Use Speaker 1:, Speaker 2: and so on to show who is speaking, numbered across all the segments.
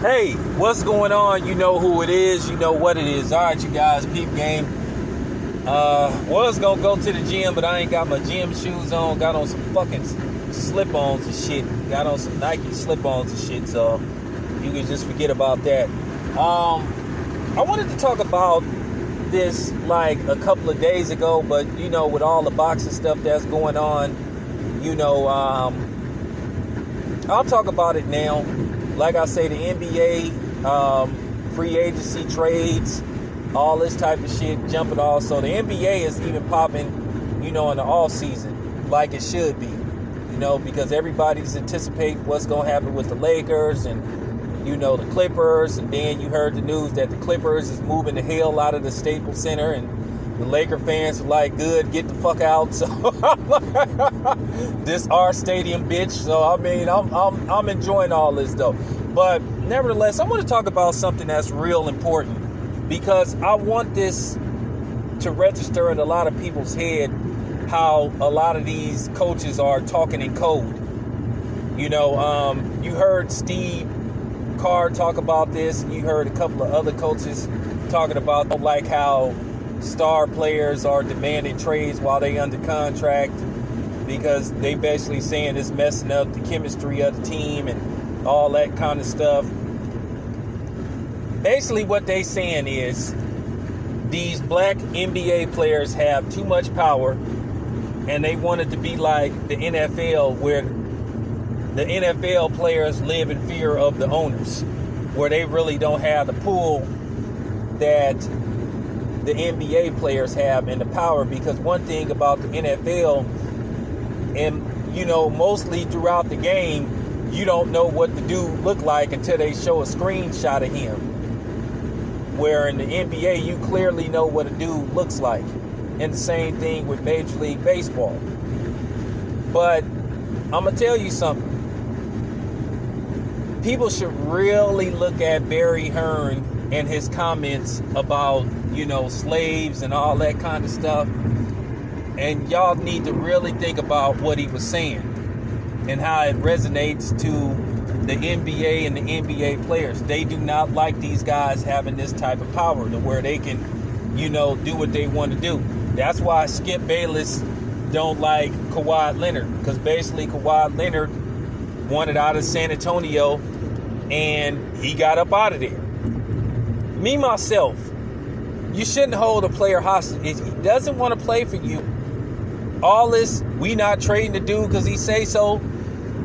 Speaker 1: Hey, what's going on? You know who it is. You know what it is. All right, you guys, peep game. Was gonna go to the gym, but I ain't got my gym shoes on. Got on some fucking slip-ons and shit. Got on some Nike slip-ons and shit. So you can just forget about that. I wanted to talk about this like a couple of days ago, but you know, with all the boxing stuff that's going on, you know, I'll talk about it now. Like I say, the NBA, free agency trades, all this type of shit jumping off. So the NBA is even popping, you know, in the off season like it should be, you know, because everybody's anticipating what's going to happen with the Lakers and, you know, the Clippers. And then you heard the news that the Clippers is moving the hell out of the Staples Center, and the Laker fans are like, good, get the fuck out. So this our stadium, bitch. So I mean, I'm enjoying all this though. But nevertheless, I want to talk about something that's real important, because I want this to register in a lot of people's head how a lot of these coaches are talking in code. You know, you heard Steve Kerr talk about this. You heard a couple of other coaches talking about like how star players are demanding trades while they under contract, because they basically saying it's messing up the chemistry of the team and all that kind of stuff. Basically what they saying is these black NBA players have too much power, and they want it to be like the NFL, where the NFL players live in fear of the owners, where they really don't have the pull that the NBA players have and the power. Because one thing about the NFL, and you know, mostly throughout the game, you don't know what the dude look like until they show a screenshot of him. Where in the NBA, you clearly know what a dude looks like. And the same thing with Major League Baseball. But I'm gonna tell you something. People should really look at Berry Hearn and his comments about, you know, slaves and all that kind of stuff. And y'all need to really think about what he was saying and how it resonates to the NBA and the NBA players. They do not like these guys having this type of power to where they can, you know, do what they want to do. That's why Skip Bayless don't like Kawhi Leonard, because basically Kawhi Leonard wanted out of San Antonio and he got up out of there. Me, myself, you shouldn't hold a player hostage. If he doesn't want to play for you, all this, we not trading the dude because he say so,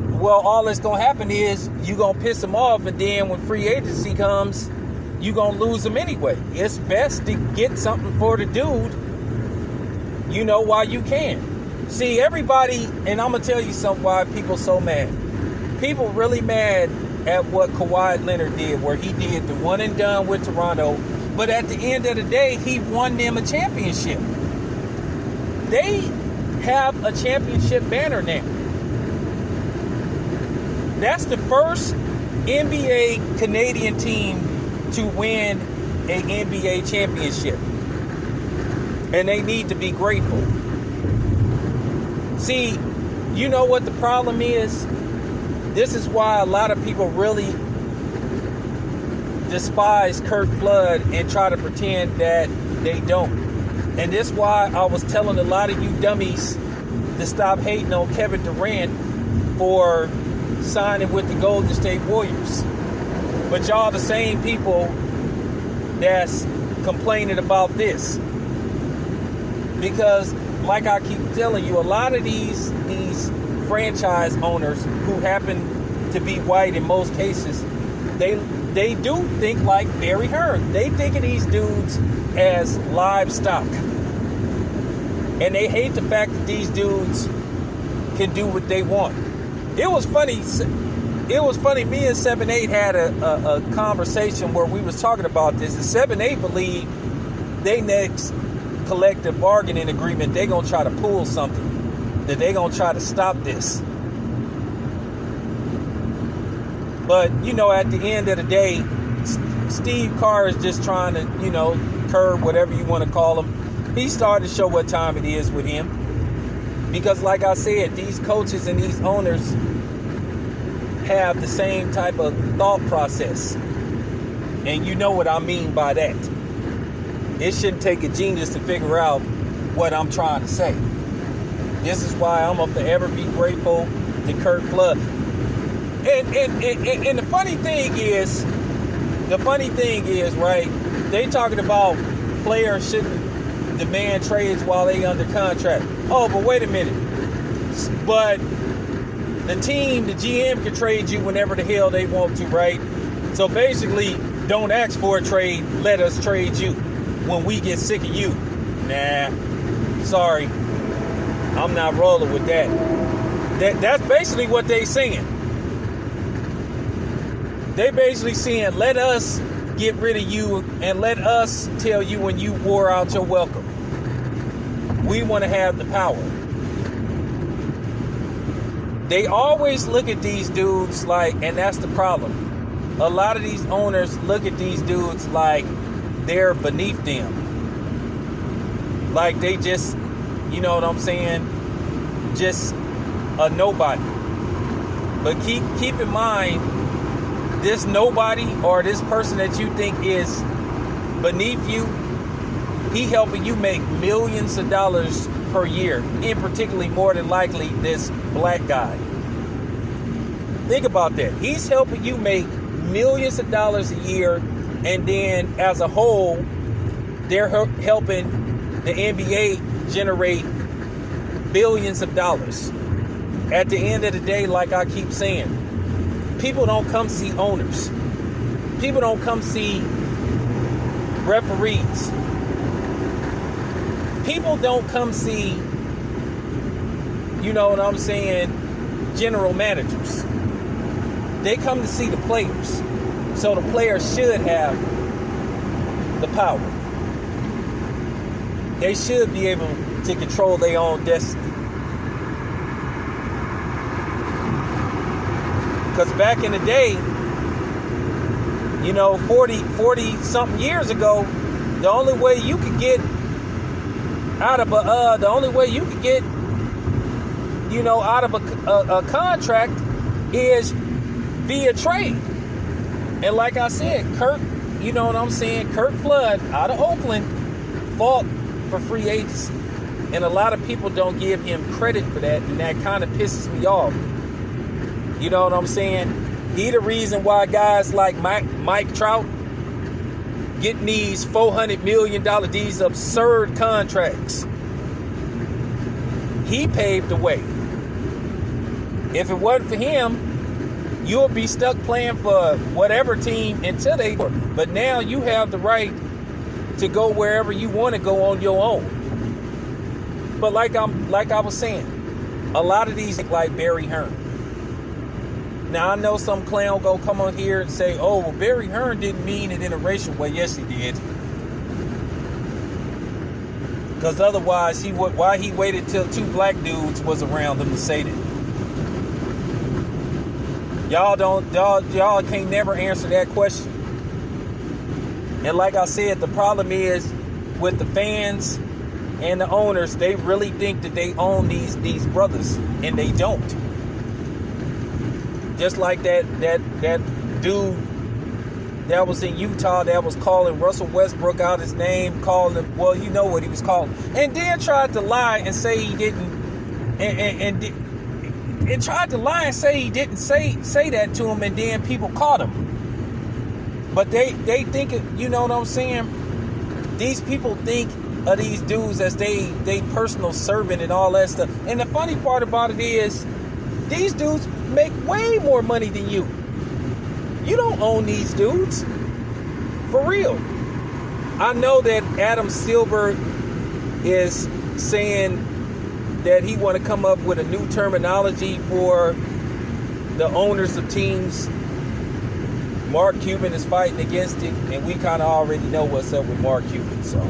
Speaker 1: well, all that's going to happen is you going to piss him off, and then when free agency comes, you going to lose him anyway. It's best to get something for the dude, you know, while you can. See, everybody, and I'm going to tell you something why people so mad. People really mad at what Kawhi Leonard did, where he did the one and done with Toronto, but at the end of the day, he won them a championship. They have a championship banner now. That's the first NBA Canadian team to win an NBA championship. And they need to be grateful. See, you know what the problem is? This is why a lot of people really despise Curt and try to pretend that they don't. And this is why I was telling a lot of you dummies to stop hating on Kevin Durant for signing with the Golden State Warriors. But y'all the same people that's complaining about this. Because like I keep telling you, a lot of these franchise owners who happen to be white in most cases, they do think like Berry Hearn. They think of these dudes as livestock. And they hate the fact that these dudes can do what they want. It was funny. Me and 7-8 had a conversation where we was talking about this. And 7-8 believe they next collective bargaining agreement, they gonna try to pull something, that they gonna try to stop this. But you know, at the end of the day, Steve Kerr is just trying to, you know, curb whatever you want to call him. He started to show what time it is with him, because like I said, these coaches and these owners have the same type of thought process. And you know what I mean by that. It shouldn't take a genius to figure out what I'm trying to say. This is why I'm gonna forever be grateful to Curt Flood. And the funny thing is, right? They talking about players shouldn't demand trades while they under contract. Oh, but wait a minute. But the team, the GM can trade you whenever the hell they want to, right? So basically, don't ask for a trade. Let us trade you when we get sick of you. Nah, sorry. I'm not rolling with that. That's basically what they saying. They basically saying, let us get rid of you and let us tell you when you wore out your welcome. We want to have the power. They always look at these dudes like, and that's the problem. A lot of these owners look at these dudes like they're beneath them. Like they just, you know what I'm saying? Just a nobody. But keep in mind, this nobody or this person that you think is beneath you, he helping you make millions of dollars per year, in particularly more than likely this black guy. Think about that. He's helping you make millions of dollars a year, and then as a whole, they're helping the NBA generate billions of dollars. At the end of the day, like I keep saying, people don't come see owners. People don't come see referees. People don't come see, you know what I'm saying, general managers. They come to see the players. So the players should have the power. They should be able to control their own destiny. Because back in the day, you know, 40 something years ago, the only way you could get out of a contract is via trade. And like I said, Curt, you know what I'm saying, Curt Flood out of Oakland fought for free agency. And a lot of people don't give him credit for that, and that kind of pisses me off. You know what I'm saying? He the reason why guys like Mike Trout getting these $400 million, these absurd contracts. He paved the way. If it wasn't for him, you'll be stuck playing for whatever team until they work. But now you have the right to go wherever you want to go on your own. But like I was saying, a lot of these like Berry Hearn. Now I know some clown go come on here and say, "Oh, well, Berry Hearn didn't mean it in a racial way." Yes, he did. Because otherwise, why he waited till two black dudes was around him to say that. Y'all can't never answer that question. And like I said, the problem is with the fans and the owners, they really think that they own these brothers, and they don't. Just like that dude that was in Utah that was calling Russell Westbrook out his name, calling him, well, you know what he was calling, and then tried to lie and say he didn't, and tried to lie and say he didn't say that to him, and then people caught him. But they think it, you know what I'm saying? These people think of these dudes as they personal servant and all that stuff. And the funny part about it is, these dudes make way more money than you. You don't own these dudes. For real. I know that Adam Silver is saying that he want to come up with a new terminology for the owners of teams. Mark Cuban is fighting against it, and we kind of already know what's up with Mark Cuban. So,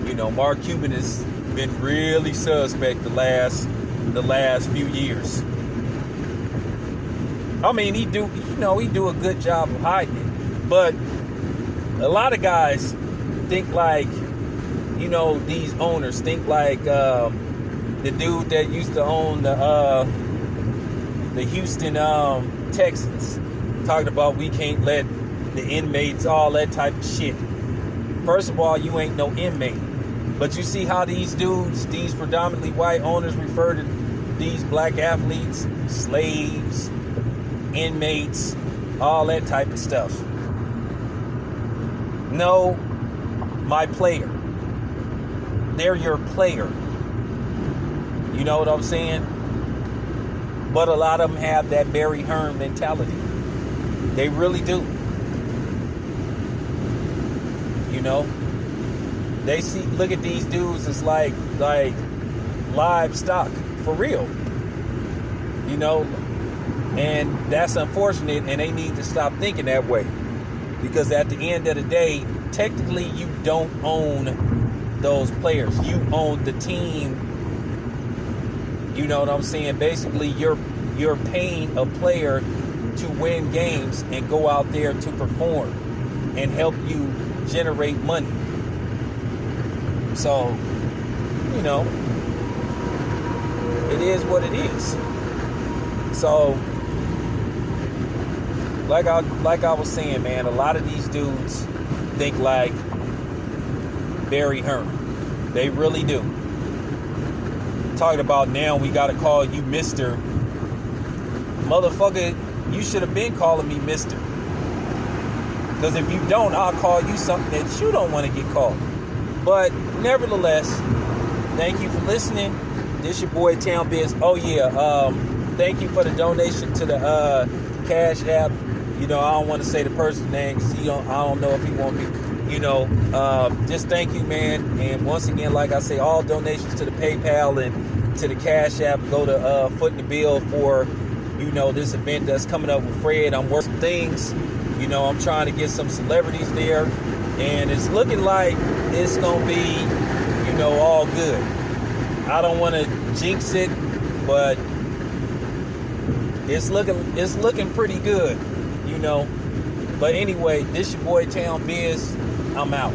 Speaker 1: you know, Mark Cuban has been really suspect the last few years. I mean, he do a good job of hiding it. But a lot of guys think like, you know, these owners think like the dude that used to own the Houston Texans, talking about we can't let the inmates, all that type of shit. First of all, you ain't no inmate. But you see how these dudes, these predominantly white owners, refer to these black athletes, slaves, inmates, all that type of stuff. No, my player. They're your player. You know what I'm saying? But a lot of them have that Berry Hearn mentality. They really do. You know? They look at these dudes as like livestock, for real. You know? And that's unfortunate, and they need to stop thinking that way. Because at the end of the day, technically you don't own those players. You own the team. You know what I'm saying? Basically, you're paying a player to win games and go out there to perform and help you generate money. So, you know, it is what it is. So, like I was saying, man, a lot of these dudes think like Berry Hearn. They really do. Talking about now we gotta call you Mr. Motherfucker, you should have been calling me Mr. Because if you don't, I'll call you something that you don't want to get called. But nevertheless, thank you for listening. This your boy Town Biz. Oh yeah, thank you for the donation to the Cash App. You know, I don't want to say the person's name because I don't know if he won't be. You know, just thank you, man. And once again, like I say, all donations to the PayPal and to the Cash App go to foot the bill for, you know, this event that's coming up with Fred. I'm working things. You know, I'm trying to get some celebrities there, and it's looking like it's gonna be, you know, all good. I don't want to jinx it, but it's looking pretty good, you know. But anyway, this your boy Town Biz. I'm out.